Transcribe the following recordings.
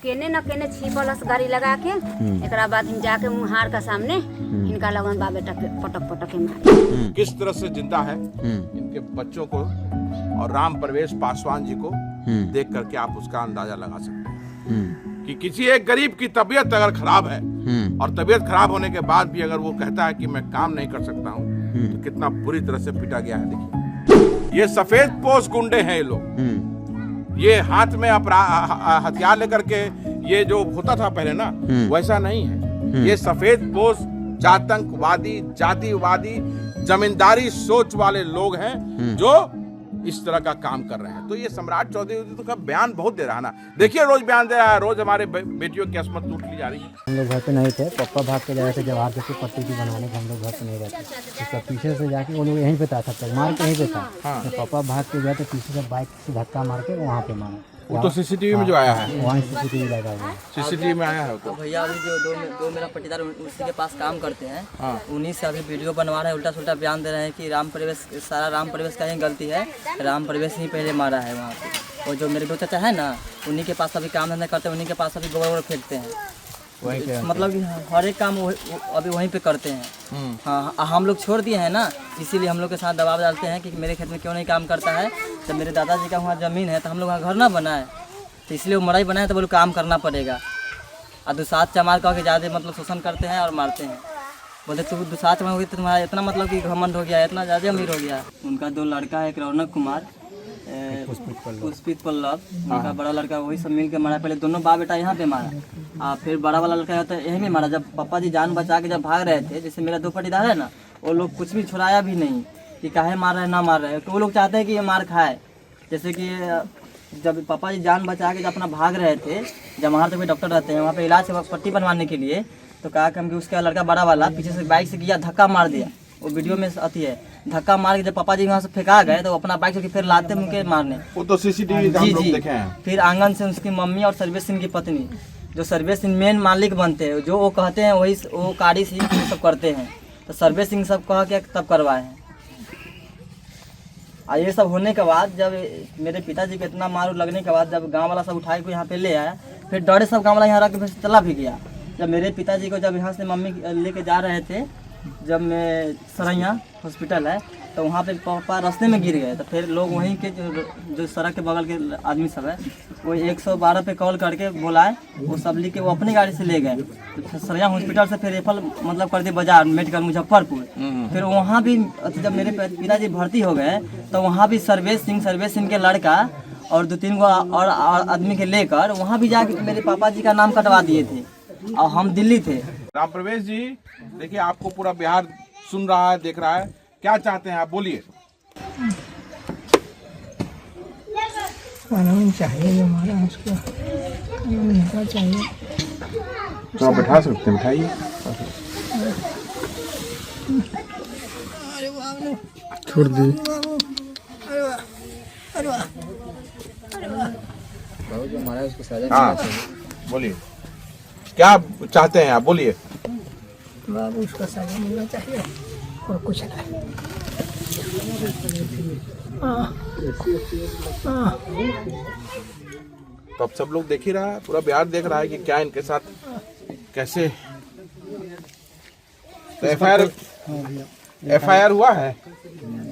केने न केने छिपलस गाड़ी लगा के एकरा बाद हम जाके मुहार का सामने इनका लगन बा बेटा पटक पटक के मारे। किस तरह से जिंदा है इनके बच्चों को और राम प्रवेश पासवान जी को देख करके आप उसका अंदाजा लगा सकते हैं कि किसी एक गरीब की तबीयत अगर खराब है और तबीयत खराब होने के बाद भी अगर वो कहता है कि मैं काम नहीं कर सकता हूँ तो कितना बुरी तरह से पीटा गया है। देखिए ये सफेद पोश गुंडे हैं ये लोग, ये हाथ में हथियार लेकर के ये जो होता था पहले ना वैसा नहीं है। ये सफेद पोश आतंकवादी जातिवादी जमींदारी सोच वाले लोग हैं जो इस तरह का काम कर रहे हैं। तो ये सम्राट चौधरी का बयान बहुत दे रहा है ना, देखिए रोज बयान दे रहा है, रोज हमारे बेटियों की किस्मत लूट ली जा रही है। हम लोग घर पे नहीं थे, पापा भाग के जा रहे थे जवाहर के पट्टी की बनाने के, हम लोग घर पे नहीं रहते। उसका पीछे से जाके वो लोग यहीं पे था, तब तक मार के यहीं पे था। तो पापा भाग के गए तो पीछे से बाइक से धक्का मार के वहाँ पे मारा। वो तो सीसीटीवी में जो आया है, वहाँ सीसीटीवी लगा हुआ है, सीसीटीवी में आया है। तो भैया अभी जो दो मेरा पट्टीदार उसी के पास काम करते हैं, उन्हीं से अभी वीडियो बनवा रहे हैं, उल्टा सुल्टा बयान दे रहे हैं कि सारा राम प्रवेश का ही गलती है, राम प्रवेश ही पहले मारा है वहाँ पे। और जो मेरे दो चाचा है ना, उन्हीं के पास अभी काम धंधा करते हैं, उन्हीं के पास अभी गोबर फेंकते हैं। मतलब कि हर एक काम अभी वहीं पे करते हैं। हाँ, हम लोग छोड़ दिए हैं ना, इसीलिए हम लोग के साथ दबाव डालते हैं कि मेरे खेत में क्यों नहीं काम करता है। जब मेरे दादाजी का वहाँ ज़मीन है तो हम लोग वहाँ घर ना बनाए, तो इसलिए वो मड़ाई बनाए तो बोलो काम करना पड़ेगा। और दुसात चमार कह के ज़्यादा मतलब शोषण करते हैं और मारते हैं। बोलते तू दुसात चमार होगी तो तुम्हारा इतना मतलब कि घमंड हो गया, इतना ज़्यादा अमीर हो गया। उनका दो लड़का है, एक रौनक कुमार, पुष्पित पल्लव, उनका बड़ा लड़का, वही सब मिल के मारा। पहले दोनों बाप बेटा यहाँ पे मारा, फिर बड़ा वाला लड़का तो यहीं में मारा। जब पापा जी जान बचा के जब भाग रहे थे, जैसे मेरा दो पट्टीदार है ना, वो लोग कुछ भी छुड़ाया भी नहीं कि काहे मार रहे हैं ना मार रहे हैं, तो वो लोग चाहते हैं कि ये मार खाए। जैसे कि जब पापा जी जान बचा के जब अपना भाग रहे थे, जब वहाँ तक भी डॉक्टर रहते हैं, वहाँ पे इलाज पट्टी बनवाने के लिए, तो कहा कि हम कि उसका लड़का बड़ा वाला पीछे से बाइक से किया, धक्का मार दिया। वो वीडियो में आती है, धक्का मार के जब पापा जी वहाँ से फेंका गए तो अपना बाइक से फिर लाते उनके मारने। वो तो सीसीटीवी हम लोग देखे हैं। फिर आंगन से उसकी मम्मी और सर्वेश सिंह की पत्नी, जो सर्वेश सिंह मेन मालिक बनते हैं, जो वो कहते हैं वही वो कारी सिंह सब करते हैं। तो सर्वेश सिंह सब कह के तब करवाए हैं। और ये सब होने के बाद जब मेरे पिताजी को इतना मार लगने के बाद जब गांव वाला सब उठाए को यहाँ पे ले आया, फिर डरे सब गांव वाला यहाँ रख के फिर चला भी गया। जब मेरे पिताजी को जब यहाँ से मम्मी लेके जा रहे थे, जब मैं सरैया हॉस्पिटल है, तो वहाँ पे पापा रास्ते में गिर गए। तो फिर लोग वहीं के जो सड़क के बगल के आदमी सब है, वो 112 पे कॉल करके बुलाए, वो सब लिख के वो अपनी गाड़ी से ले गए। तो सरैया हॉस्पिटल से फिर रेफर मतलब कर दिए बाजार मेडिकल मुजफ्फरपुर। फिर वहाँ भी जब मेरे पिताजी भर्ती हो गए तो वहाँ भी सर्वेश सिंह के लड़का और 2-3 गो और आदमी के लेकर वहाँ भी जाके मेरे पापा जी का नाम कटवा दिए थे, और हम दिल्ली थे। राम प्रवेश जी, देखिए आपको पूरा बिहार सुन रहा है, देख रहा है, क्या चाहते हैं आप, बोलिए। कानून चाहिए हमारा, उसको मिलना चाहिए। तो आप बैठा सकते हैं, बैठाइए। छोड़ दी। हाँ बोलिए, क्या चाहते हैं आप, बोलिए। बाबू उसका सजा मिलना चाहिए और कुछ नहीं। तो अब सब लोग देख ही रहा है, पूरा बिहार देख रहा है कि क्या इनके साथ कैसे। तो एफआईआर हुआ है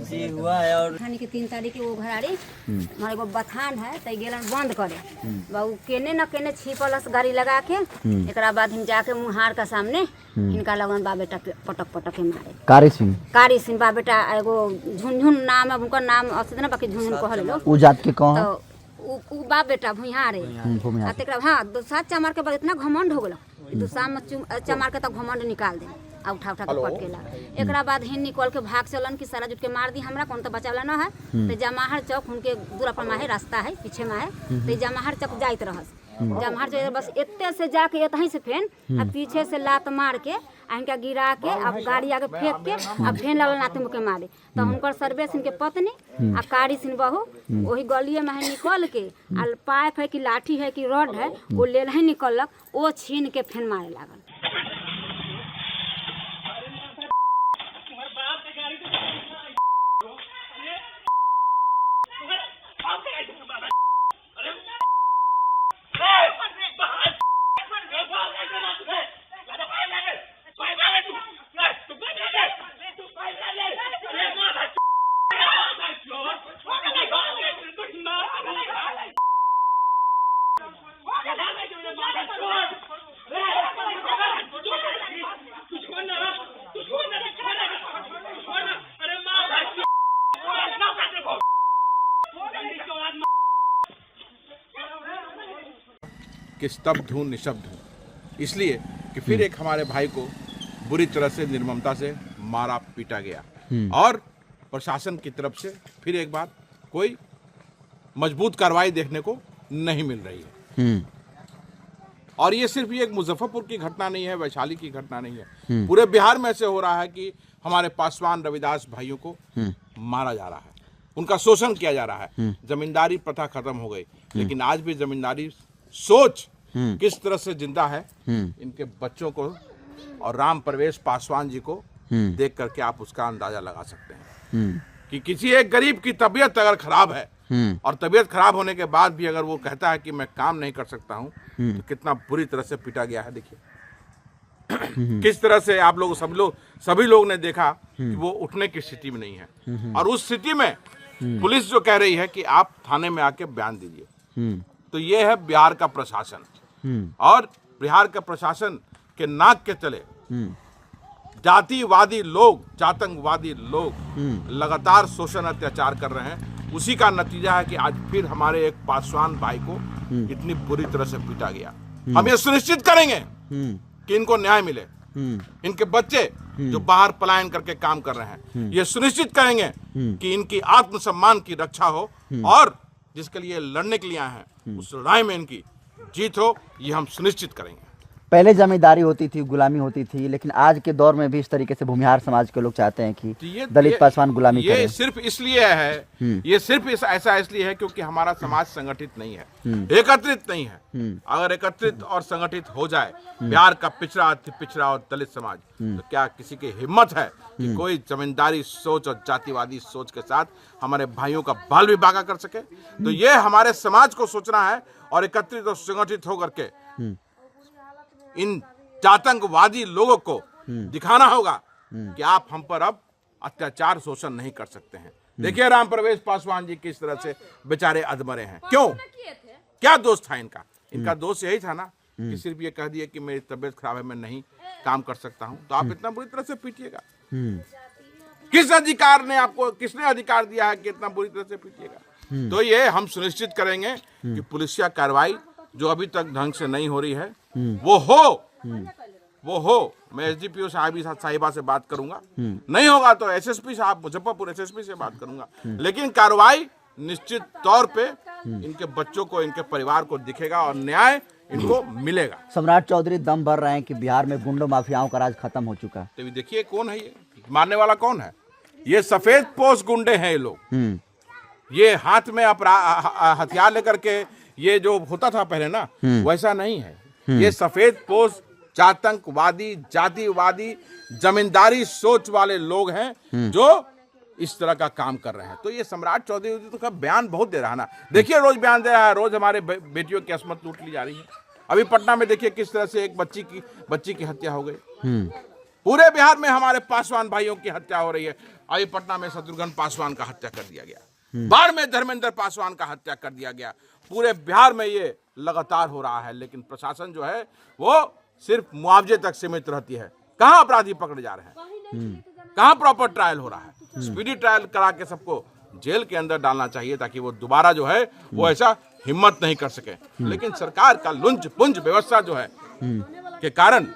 जी, हुआ है। और थाने के 3 तारीख के वो घराड़ी हमारे को बथान है, तो गेलन बंद करे बाबू केने न केने छिपलस गाड़ी लगा के एकरा बाद हम जाके मुहार का सामने इनका लगन बा बेटा पटक पटक के मारे। कारी सिंह बा बेटा, एगो झुनझुन नाम है उनका, नाम असद ना बाकी झुनझुन कहल लो। उ जात के कौन? तो उ बा बेटा भुइहार है। आ तेकरा हां दुसात चमार के बाद इतना घमंड हो गेल, दुसाम चमार के तक घमंड निकाल दे आ उठा उठा के पट के ला। एकरा बाद हिन निकल के भाग चलन कि सारा जुट के मार दी, हमरा कौन तो बचावला ना है। तो जमाहर चौक उनके दूर पर माहे रास्ता है, पीछे में है, तो जमाहर चौक जाइत रहस। जमाहर चौक बस एते से जाके एतही से फेन आ पीछे से लात मार के इनका गिरा के अब गाड़ी आगे फेंक के अब फेन लाल नाते मुके मारे। तो हुनकर सर्वेश सिंह के पत्नी आ कारी सिंह बहू वही गलिए में निकल के आ पाइप है कि लाठी है कि रॉड है वो ले ही निकलक, वो छीन के फेन मारे लागल। कि स्तब्ध हूँ निशब्द हूँ, इसलिए कि फिर एक हमारे भाई को बुरी तरह से निर्ममता से मारा पीटा गया और प्रशासन की तरफ से फिर एक बार कोई मजबूत कार्रवाई देखने को नहीं मिल रही है। और ये सिर्फ एक मुजफ्फरपुर की घटना नहीं है, वैशाली की घटना नहीं है, पूरे बिहार में ऐसे हो रहा है कि हमारे पासवान रविदास भाइयों को मारा जा रहा है, उनका शोषण किया जा रहा है। जमींदारी प्रथा खत्म हो गई, लेकिन आज भी जमींदारी सोच किस तरह से जिंदा है, इनके बच्चों को और राम प्रवेश पासवान जी को देख करके आप उसका अंदाजा लगा सकते हैं कि किसी एक गरीब की तबीयत अगर खराब है और तबीयत खराब होने के बाद भी अगर वो कहता है कि मैं काम नहीं कर सकता हूं, तो कितना बुरी तरह से पीटा गया है। देखिए किस तरह से आप लोग सभी लोग ने देखा कि वो उठने की स्थिति में नहीं है, और उस स्थिति में पुलिस जो कह रही है कि आप थाने में आके बयान दीजिए। तो ये है बिहार का प्रशासन, और बिहार के प्रशासन के नाक के तले जातिवादी लोग, जातंकवादी लोग लगातार शोषण अत्याचार कर रहे हैं। उसी का नतीजा है कि आज फिर हमारे एक पासवान भाई को इतनी बुरी तरह से पीटा गया। हम ये सुनिश्चित करेंगे कि इनको न्याय मिले, इनके बच्चे जो बाहर पलायन करके काम कर रहे हैं, ये सुनिश्चित करेंगे कि इनकी आत्मसम्मान की रक्षा हो, और जिसके लिए लड़ने के लिए आए हैं उस लड़ाई में इनकी जीत हो, ये हम सुनिश्चित करेंगे। पहले जमींदारी होती थी, गुलामी होती थी, लेकिन आज के दौर में भी इस तरीके से भूमिहार समाज के लोग चाहते हैं कि दलित पासवान गुलामी करें। ये सिर्फ इसलिए है, ये सिर्फ ऐसा इसलिए है क्योंकि हमारा समाज संगठित नहीं है, एकत्रित नहीं है। अगर एकत्रित और संगठित हो जाए बिहार का पिछड़ा और दलित समाज, तो क्या किसी की हिम्मत है कि कोई जमींदारी सोच और जातिवादी सोच के साथ हमारे भाइयों का बाल विभागा कर सके? तो ये हमारे समाज को सोचना है और एकत्रित और संगठित होकर के इन जातंकवादी लोगों को दिखाना होगा कि आप हम पर अब अत्याचार शोषण नहीं कर सकते हैं। देखिए राम प्रवेश पासवान जी किस तरह से बेचारे अधमरे हैं। क्यों? क्या दोष था इनका? इनका दोष यही था ना कि सिर्फ ये कह दिए कि मेरी तबीयत खराब है, मैं नहीं काम कर सकता हूं, तो आप इतना बुरी तरह से पीटिएगा? किस अधिकार ने आपको, किसने अधिकार दिया है कि इतना बुरी तरह से पीटिएगा? तो ये हम सुनिश्चित करेंगे कि पुलिसिया कार्रवाई जो अभी तक ढंग से नहीं हो रही है वो हो। मैं एसडीपीओ साहिबा से बात करूंगा, नहीं होगा तो एसएसपी साहब, मुजफ्फरपुर एसएसपी से बात करूंगा, लेकिन कार्रवाई निश्चित तौर पे इनके बच्चों को, इनके परिवार को दिखेगा और न्याय इनको मिलेगा। सम्राट चौधरी दम भर रहे हैं कि बिहार में गुंडों माफियाओं का राज खत्म हो चुका है। तो देखिए कौन है ये मारने वाला, कौन है ये? सफेद पोश गुंडे हैं ये लोग। ये हाथ में हथियार लेकर के, ये जो होता था पहले ना, वैसा नहीं है। ये सफेद पोश जातंकवादी, जातिवादी, जमींदारी सोच वाले लोग हैं जो इस तरह का काम कर रहे हैं। तो ये सम्राट चौधरी तो का बयान बहुत दे रहा है ना, देखिए रोज बयान दे रहा है, रोज हमारे बेटियों की असमत लूट ली जा रही है। अभी पटना में देखिए किस तरह से एक बच्ची की हत्या हो गई। पूरे बिहार में हमारे पासवान भाइयों की हत्या हो रही है। अभी पटना में शत्रुघ्न पासवान का हत्या कर दिया गया, बाढ़ में धर्मेंद्र पासवान का हत्या कर दिया गया। पूरे बिहार में ये लगातार हो रहा है, लेकिन प्रशासन जो है वो सिर्फ मुआवजे तक सीमित रहती है। कहाँ अपराधी पकड़े जा रहे हैं? कहाँ प्रॉपर ट्रायल हो रहा है? स्पीडी ट्रायल करा के सबको जेल के अंदर डालना चाहिए ताकि वो दोबारा जो है वो ऐसा हिम्मत नहीं कर सके। लेकिन सरकार का लुंज पुंज व्यवस्था जो है के कारण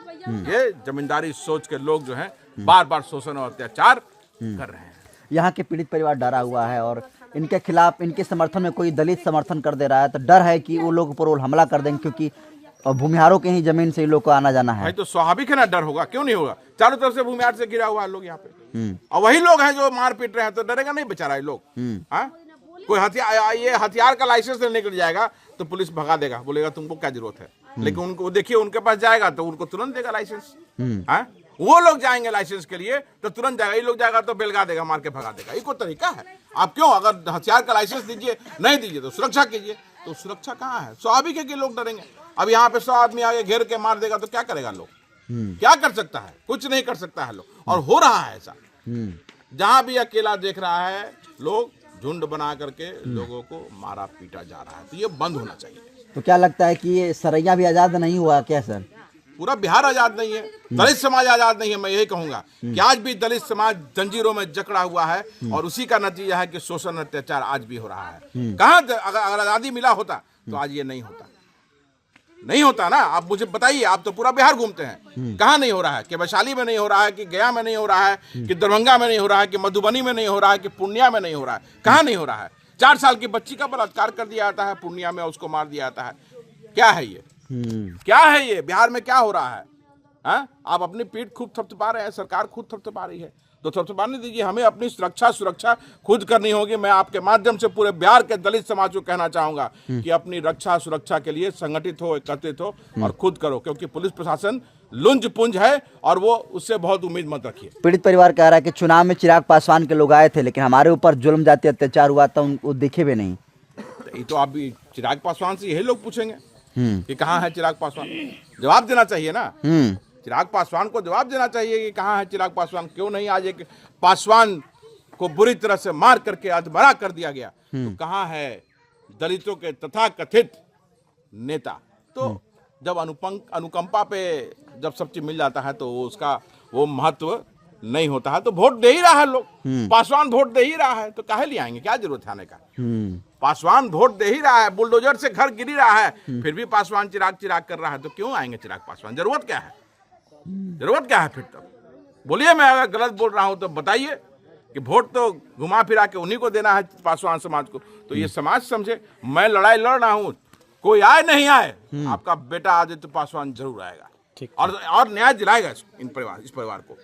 ये जमींदारी सोच के लोग जो है बार बार शोषण और अत्याचार कर रहे हैं। यहाँ के पीड़ित परिवार डरा हुआ है और इनके खिलाफ, इनके समर्थन में कोई दलित समर्थन कर दे रहा है तो डर है कि वो लोग पर हमला कर देंगे, क्योंकि भूमिहारों के ही जमीन से लोग को आना जाना है। भाई तो स्वाभाविक है ना, डर होगा, क्यों नहीं होगा? चारों तरफ से भूमिहार से घिरा हुआ है लोग यहाँ पे, और वही लोग हैं जो मार पीट रहे हैं, तो डरेगा नहीं बेचारा ये लोग? कोई हथियार का लाइसेंस लेने के लिए जाएगा तो पुलिस भगा देगा, बोलेगा तुमको क्या जरूरत है, लेकिन उनको देखिए उनके पास जाएगा तो उनको तुरंत देगा लाइसेंस। वो लोग जाएंगे लाइसेंस के लिए तो तुरंत जाएगा, ये लोग जाएगा तो बेलगा देगा, मार के भगा देगा। ये कोई तरीका है? आप क्यों, अगर हथियार का लाइसेंस दीजिए, नहीं दीजिए तो सुरक्षा कीजिए। तो सुरक्षा कहाँ है? स्वाभाविक है कि लोग डरेंगे। अब यहाँ पे 100 आदमी आगे घेर के मार देगा तो क्या करेगा लोग? क्या कर सकता है? कुछ नहीं कर सकता है लोग। और हो रहा है ऐसा, जहां भी अकेला देख रहा है लोग झुंड बना करके लोगों को मारा पीटा जा रहा है। तो ये बंद होना चाहिए। तो क्या लगता है कि ये सरैया भी आज़ाद नहीं हुआ क्या सर? पूरा बिहार आजाद नहीं है, दलित समाज आजाद नहीं है। मैं यही कहूंगा कि आज भी दलित समाज जंजीरों में जकड़ा हुआ है और उसी का नतीजा है कि शोषण अत्याचार आज भी हो रहा है। कहाँ अगर आजादी मिला होता तो आज ये नहीं होता, नहीं होता ना। आप मुझे बताइए, आप तो पूरा बिहार घूमते हैं, कहाँ नहीं हो रहा है? कि वैशाली में नहीं हो रहा है, कि गया में नहीं हो रहा है, कि दरभंगा में नहीं हो रहा है, कि मधुबनी में नहीं हो रहा है, कि पूर्णिया में नहीं हो रहा है? कहाँ नहीं हो रहा है? 4 साल की बच्ची का बलात्कार कर दिया जाता है पूर्णिया में, उसको मार दिया जाता है। क्या है ये? क्या है ये? बिहार में क्या हो रहा है? हाँ, आप अपनी पीठ खूब थपथपा रहे हैं, सरकार खुद थपथपा रही है, तो थपथपाने दीजिए। हमें अपनी सुरक्षा खुद करनी होगी। मैं आपके माध्यम से पूरे बिहार के दलित समाज को कहना चाहूंगा कि अपनी रक्षा सुरक्षा के लिए संगठित हो, एकत्रित हो और खुद करो, क्योंकि पुलिस प्रशासन लुंज पुंज है और वो उससे बहुत उम्मीद मत रखिए। पीड़ित परिवार कह रहा है कि चुनाव में चिराग पासवान के लोग आए थे, लेकिन हमारे ऊपर जुल्म जाति अत्याचार हुआ था, उनको दिखे भी नहीं। ये तो आप भी चिराग पासवान से यही लोग पूछेंगे कि कहाँ है चिराग पासवान। जवाब देना चाहिए ना, चिराग पासवान को जवाब देना चाहिए कि कहाँ है चिराग पासवान। क्यों नहीं आज एक पासवान को बुरी तरह से मार करके अधमरा कर दिया गया, तो कहाँ है दलितों के तथाकथित नेता? तो जब अनुकंपा पे जब सब चीज मिल जाता है तो उसका वो महत्व नहीं होता है। तो वोट दे ही रहा है लोग, पासवान वोट दे ही रहा है, तो काहे ले आएंगे? क्या जरूरत है आने का? पासवान वोट दे ही रहा है, बुलडोजर से घर गिरी रहा है, फिर भी पासवान चिराग कर रहा है, तो क्यों आएंगे चिराग पासवान? जरूरत क्या है? जरूरत क्या है फिर? तब बोलिए, मैं अगर गलत बोल रहा हूं तो बताइए कि वोट तो घुमा फिरा के उन्हीं को देना है, पासवान समाज को। तो ये समाज समझे मैं लड़ाई लड़ रहा हूं, कोई आए नहीं आए, आपका बेटा आदित्य पासवान जरूर आएगा और न्याय दिलाएगा इस परिवार को।